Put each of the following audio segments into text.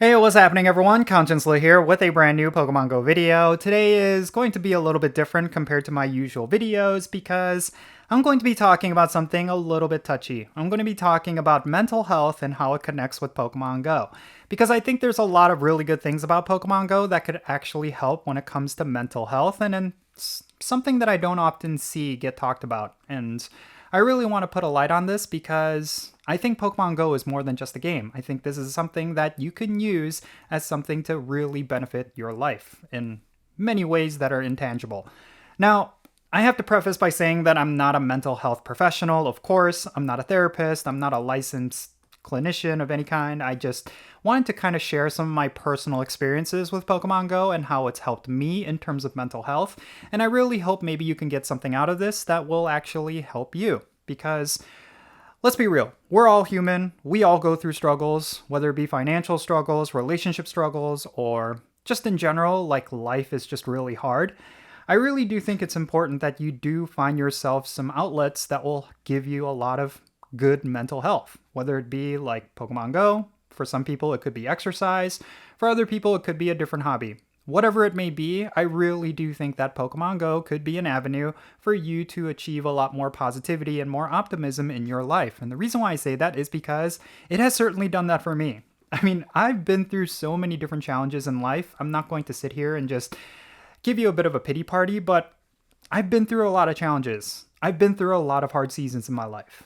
Hey, what's happening everyone? Jinsula here with a brand new Pokemon Go video. Today is going to be a little bit different compared to my usual videos because I'm going to be talking about something a little bit touchy. I'm going to be talking about mental health and how it connects with Pokemon Go. Because I think there's a lot of really good things about Pokemon Go that could actually help when it comes to mental health, and then something that I don't often see get talked about. And I really want to put a light on this because I think Pokemon Go is more than just a game. I think this is something that you can use as something to really benefit your life in many ways that are intangible. Now, I have to preface by saying that I'm not a mental health professional, of course. I'm not a therapist. I'm not a licensed clinician of any kind. I just wanted to kind of share some of my personal experiences with Pokemon Go and how it's helped me in terms of mental health. And I really hope maybe you can get something out of this that will actually help you. Because let's be real, we're all human. We all go through struggles, whether it be financial struggles, relationship struggles, or just in general, like life is just really hard. I really do think it's important that you do find yourself some outlets that will give you a lot of good mental health, whether it be like Pokemon Go. For some people, it could be exercise. For other people, it could be a different hobby. Whatever it may be, I really do think that Pokemon Go could be an avenue for you to achieve a lot more positivity and more optimism in your life. And the reason why I say that is because it has certainly done that for me. I mean, I've been through so many different challenges in life. I'm not going to sit here and just give you a bit of a pity party, but I've been through a lot of challenges. I've been through a lot of hard seasons in my life.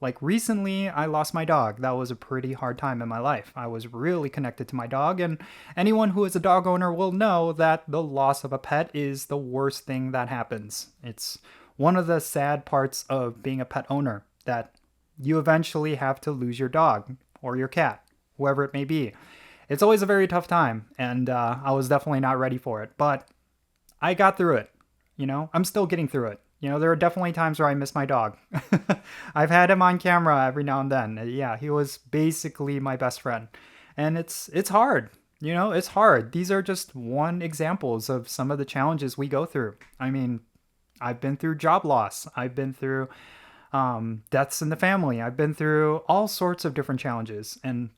Like recently I lost my dog. That was a pretty hard time in my life. I was really connected to my dog, and anyone who is a dog owner will know that the loss of a pet is the worst thing that happens. It's one of the sad parts of being a pet owner, that you eventually have to lose your dog or your cat, whoever it may be. It's always a very tough time, and I was definitely not ready for it, but I got through it. I'm still getting through it. There are definitely times where I miss my dog. I've had him on camera every now and then. Yeah, he was basically my best friend. And it's hard. It's hard. These are just one examples of some of the challenges we go through. I mean, I've been through job loss. I've been through deaths in the family. I've been through all sorts of different challenges. And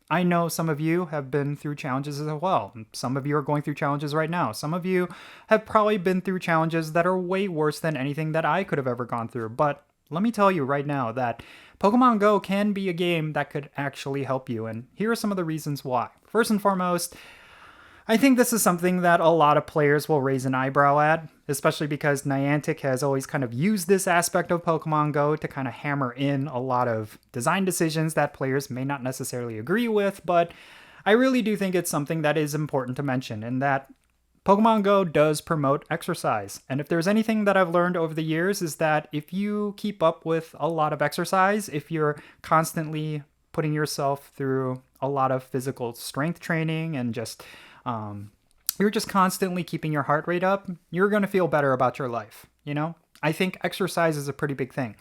I know some of you have been through challenges as well. Some of you are going through challenges right now. Some of you have probably been through challenges that are way worse than anything that I could have ever gone through. But let me tell you right now that Pokemon Go can be a game that could actually help you. And here are some of the reasons why. First and foremost, I think this is something that a lot of players will raise an eyebrow at, especially because Niantic has always kind of used this aspect of Pokemon Go to kind of hammer in a lot of design decisions that players may not necessarily agree with, but I really do think it's something that is important to mention, and that Pokemon Go does promote exercise. And if there's anything that I've learned over the years is that if you keep up with a lot of exercise, if you're constantly putting yourself through a lot of physical strength training and just you're just constantly keeping your heart rate up, you're going to feel better about your life. I think exercise is a pretty big thing.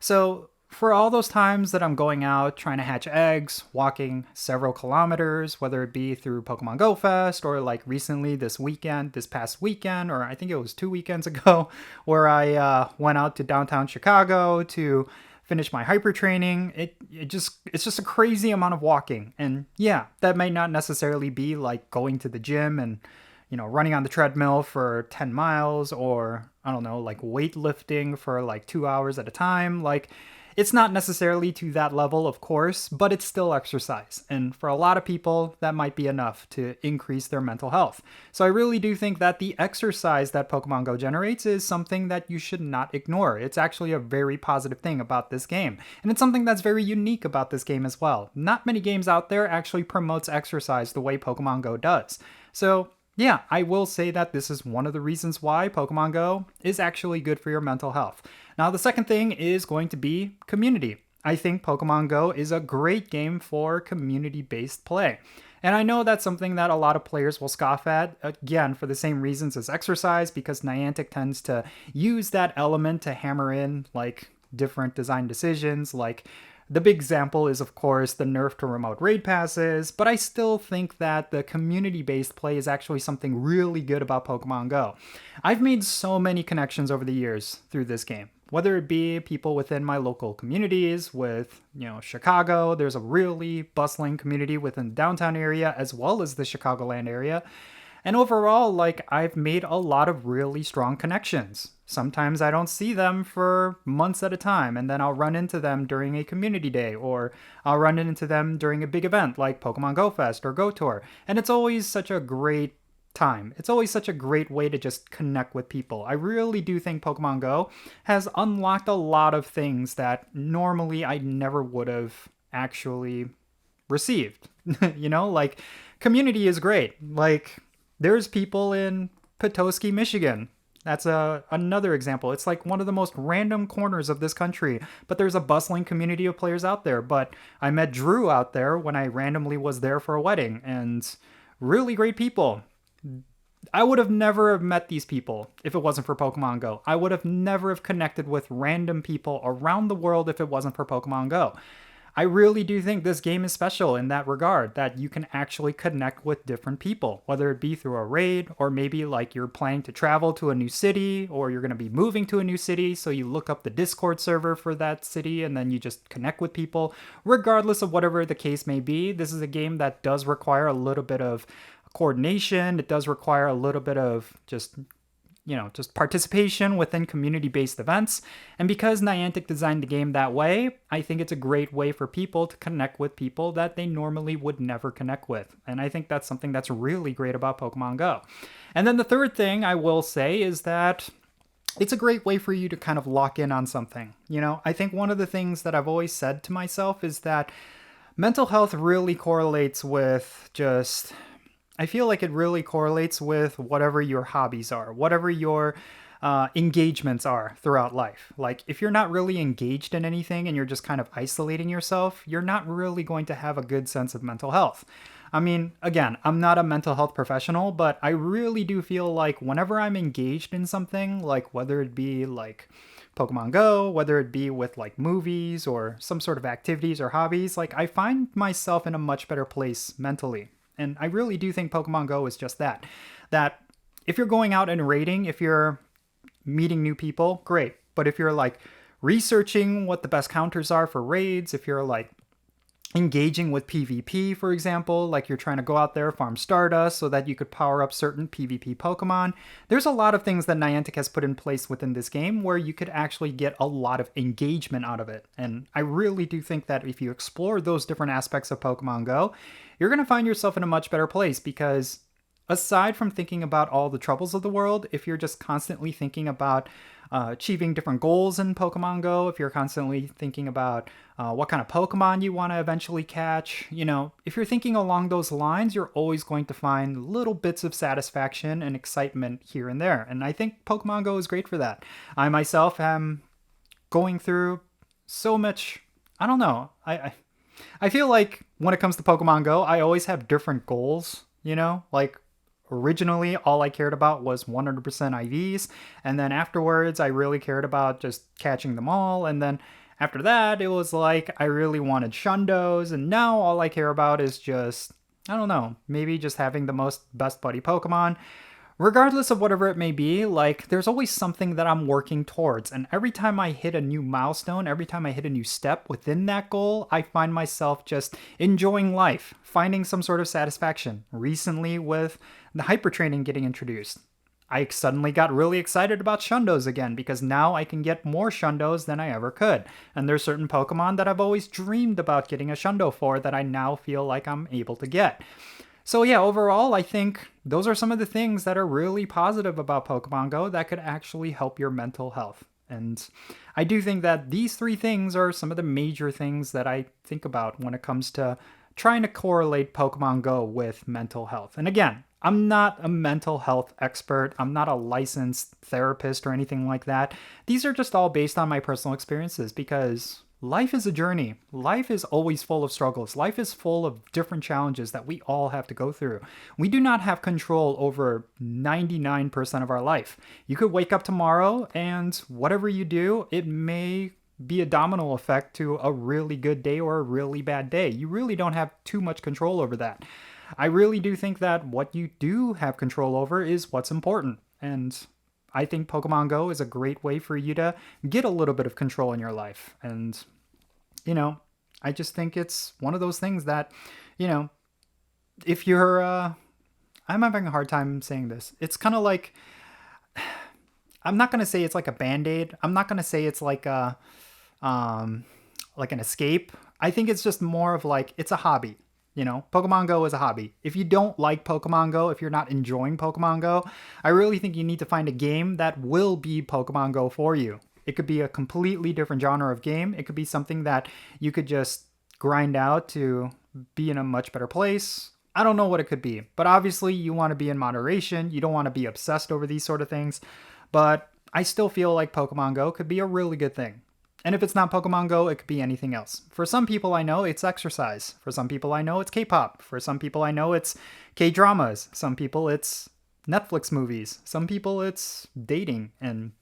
So for all those times that I'm going out trying to hatch eggs, walking several kilometers, whether it be through Pokemon Go Fest or like recently this past weekend, or I think it was 2 weekends ago, where I went out to downtown Chicago to finish my hyper training. It's just a crazy amount of walking. And yeah, that may not necessarily be like going to the gym and running on the treadmill for 10 miles, or I don't know, like weightlifting for like 2 hours at a time. Like, it's not necessarily to that level, of course, but it's still exercise. And for a lot of people, that might be enough to increase their mental health. So I really do think that the exercise that Pokemon Go generates is something that you should not ignore. It's actually a very positive thing about this game. And it's something that's very unique about this game as well. Not many games out there actually promotes exercise the way Pokemon Go does. So yeah, I will say that this is one of the reasons why Pokemon Go is actually good for your mental health. Now, the second thing is going to be community. I think Pokemon Go is a great game for community-based play. And I know that's something that a lot of players will scoff at, again, for the same reasons as exercise, because Niantic tends to use that element to hammer in like different design decisions, like the big example is, of course, the nerf to remote raid passes, but I still think that the community-based play is actually something really good about Pokemon Go. I've made so many connections over the years through this game. whether it be people within my local communities with, Chicago. There's a really bustling community within the downtown area as well as the Chicagoland area. And overall, like, I've made a lot of really strong connections. Sometimes I don't see them for months at a time, and then I'll run into them during a community day, or I'll run into them during a big event like Pokemon Go Fest or Go Tour. And it's always such a great time. It's always such a great way to just connect with people. I really do think Pokemon Go has unlocked a lot of things that normally I never would have actually received. Like, community is great. Like, there's people in Petoskey, Michigan. That's another example. It's like one of the most random corners of this country, but there's a bustling community of players out there. But I met Drew out there when I randomly was there for a wedding, and really great people. I would have never have met these people if it wasn't for Pokemon Go. I would have never have connected with random people around the world if it wasn't for Pokemon Go. I really do think this game is special in that regard, that you can actually connect with different people, whether it be through a raid, or maybe like you're planning to travel to a new city, or you're going to be moving to a new city, so you look up the Discord server for that city, and then you just connect with people. Regardless of whatever the case may be, this is a game that does require a little bit of coordination. It does require a little bit of just participation within community-based events. And because Niantic designed the game that way, I think it's a great way for people to connect with people that they normally would never connect with. And I think that's something that's really great about Pokemon Go. And then the third thing I will say is that it's a great way for you to kind of lock in on something. I think one of the things that I've always said to myself is that mental health really correlates with I feel like it really correlates with whatever your hobbies are, whatever your engagements are throughout life. Like, if you're not really engaged in anything and you're just kind of isolating yourself, you're not really going to have a good sense of mental health. I mean, again, I'm not a mental health professional, but I really do feel like whenever I'm engaged in something, like whether it be like Pokemon Go, whether it be with like movies or some sort of activities or hobbies, like I find myself in a much better place mentally. And I really do think Pokemon Go is just that. That if you're going out and raiding, if you're meeting new people, great. But if you're like researching what the best counters are for raids, if you're like engaging with PvP, for example, like you're trying to go out there, farm Stardust so that you could power up certain PvP Pokemon, there's a lot of things that Niantic has put in place within this game where you could actually get a lot of engagement out of it. And I really do think that if you explore those different aspects of Pokemon Go, you're going to find yourself in a much better place, because aside from thinking about all the troubles of the world, if you're just constantly thinking about achieving different goals in Pokemon Go, if you're constantly thinking about what kind of Pokemon you want to eventually catch, if you're thinking along those lines, you're always going to find little bits of satisfaction and excitement here and there. And I think Pokemon Go is great for that. I myself am going through so much, I don't know, I feel like when it comes to Pokemon Go, I always have different goals, like originally all I cared about was 100% IVs, and then afterwards I really cared about just catching them all, and then after that it was like I really wanted Shundos, and now all I care about is just, I don't know, maybe just having the most best buddy Pokemon. Regardless of whatever it may be, like, there's always something that I'm working towards. And every time I hit a new milestone, every time I hit a new step within that goal, I find myself just enjoying life, finding some sort of satisfaction. Recently, with the hyper training getting introduced, I suddenly got really excited about Shundos again, because now I can get more Shundos than I ever could. And there's certain Pokemon that I've always dreamed about getting a Shundo for that I now feel like I'm able to get. So yeah, overall, I think those are some of the things that are really positive about Pokemon Go that could actually help your mental health. And I do think that these three things are some of the major things that I think about when it comes to trying to correlate Pokemon Go with mental health. And again, I'm not a mental health expert. I'm not a licensed therapist or anything like that. These are just all based on my personal experiences, because life is a journey. Life is always full of struggles. Life is full of different challenges that we all have to go through. We do not have control over 99% of our life. You could wake up tomorrow and whatever you do, it may be a domino effect to a really good day or a really bad day. You really don't have too much control over that. I really do think that what you do have control over is what's important. And I think Pokemon Go is a great way for you to get a little bit of control in your life. And, I just think it's one of those things that, you know, if you're, I'm having a hard time saying this. It's kind of like, I'm not going to say it's like a band-aid. I'm not going to say it's like like an escape. I think it's just more of like, it's a hobby. Pokemon Go is a hobby. If you don't like Pokemon Go, if you're not enjoying Pokemon Go, I really think you need to find a game that will be Pokemon Go for you. It could be a completely different genre of game. It could be something that you could just grind out to be in a much better place. I don't know what it could be, but obviously you want to be in moderation. You don't want to be obsessed over these sort of things, but I still feel like Pokemon Go could be a really good thing. And if it's not Pokemon Go, it could be anything else. For some people I know, it's exercise. For some people I know, it's K-pop. For some people I know, it's K-dramas. Some people it's Netflix movies. Some people it's dating and,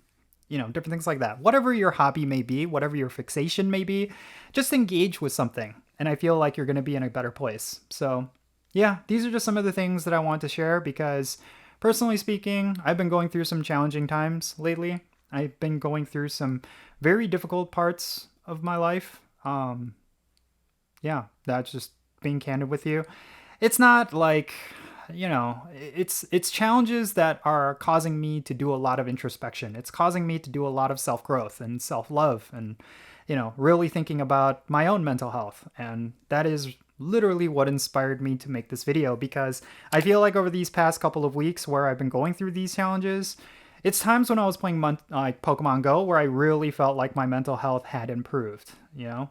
different things like that. Whatever your hobby may be, whatever your fixation may be, just engage with something. And I feel like you're going to be in a better place. So yeah, these are just some of the things that I want to share because personally speaking, I've been going through some challenging times lately. I've been going through some very difficult parts of my life. Yeah, that's just being candid with you. It's not like, it's challenges that are causing me to do a lot of introspection. It's causing me to do a lot of self-growth and self-love and, really thinking about my own mental health. And that is literally what inspired me to make this video because I feel like over these past couple of weeks where I've been going through these challenges, it's times when I was playing Pokemon Go where I really felt like my mental health had improved,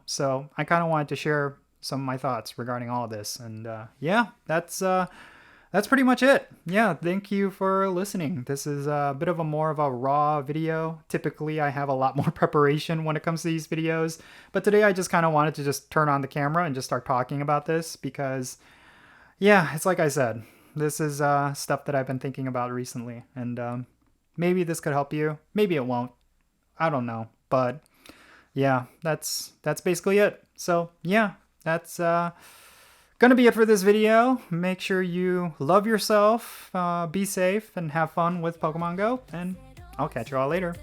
So I kind of wanted to share some of my thoughts regarding all of this. And yeah, that's pretty much it. Yeah, thank you for listening. This is a bit of a more of a raw video. Typically, I have a lot more preparation when it comes to these videos. But today I just kind of wanted to just turn on the camera and just start talking about this because, yeah, it's like I said, this is stuff that I've been thinking about recently. And maybe this could help you. Maybe it won't. I don't know. But yeah, that's basically it. So yeah, that's gonna be it for this video. Make sure you love yourself, be safe, and have fun with Pokemon Go. And I'll catch you all later.